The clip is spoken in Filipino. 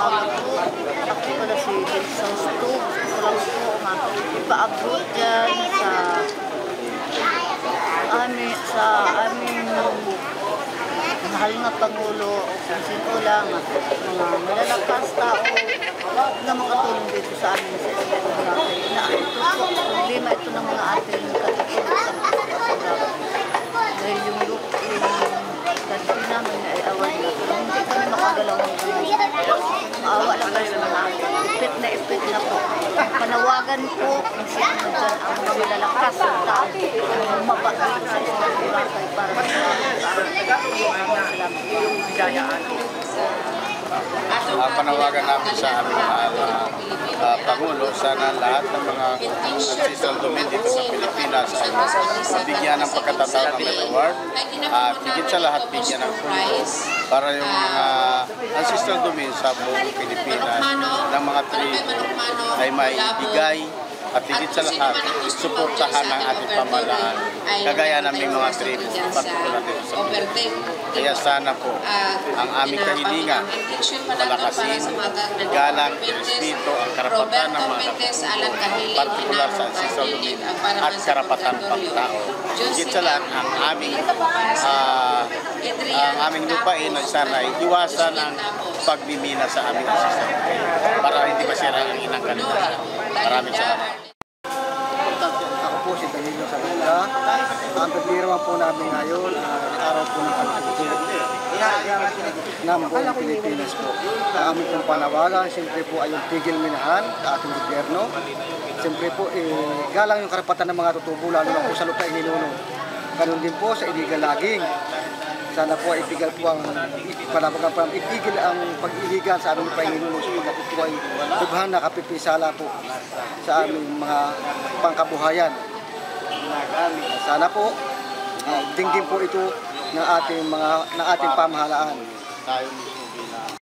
umaga po. Ako pala si Wilson Stu. Gusto ko lang po ipaabot dyan sa aming mahal na Pangulo. Pansin ko lang, mga malalakas tao na makatulong dito sa amin sa Barangay. Na ito po, problema ito ng mga ating katutulong sa mga kasagawa. Dahil yung country namin ay awal na. Pero hindi kami makagalaw ng gulo. Maawa lang kayo mga ipit na po. Panawagan po kung sino dyan ang mga malalakas na tao ang mabait sa isang barangay para sa panawagan namin sa aming Pangulo, sana lahat ng mga assistant domain dito sa Pilipinas ay mabigyan ng pagkatataon ng Medal Award at higit sa lahat bigyan ng tulong para yung mga assistant domain sa buong Pilipinas ng mga tribo ay maibigay at higit sa lahat, suportahan ang ating pamahalaan. Kagaya ng mga tribo, partikular dito sa Pilipinas. Kaya sana po, ang aming kahilingan, palakasin, galang, respeto, ang karapatan ng mga partikular sa assistant domain at karapatan pang-tao. Higit sa lahat, ang aming lupain ay sana iwasan ang pagmimina sa aming assistant domain para hindi masira ang inang kalidad. Maraming salamat. Ako po si Danilo Salonga. Ang pagdiriwang po namin ngayon araw po ng pagtutulog ng buong Pilipinas po. Ang aming pong panawagan, siyempre po ay yung tigil minahan sa ating gobyerno. Siyempre po, galang yung karapatan ng mga tutubo, lalo na po sa lupa inilunong. Ganun din po sa illegal logging. Sana po itigil po ang itigil ang pag-iligan sa aming panginoon sapagkat ito ay lubhang nakapipisala po sa aming mga pangkabuhayan. Sana po dinggin po ito ng ating pamahalaan.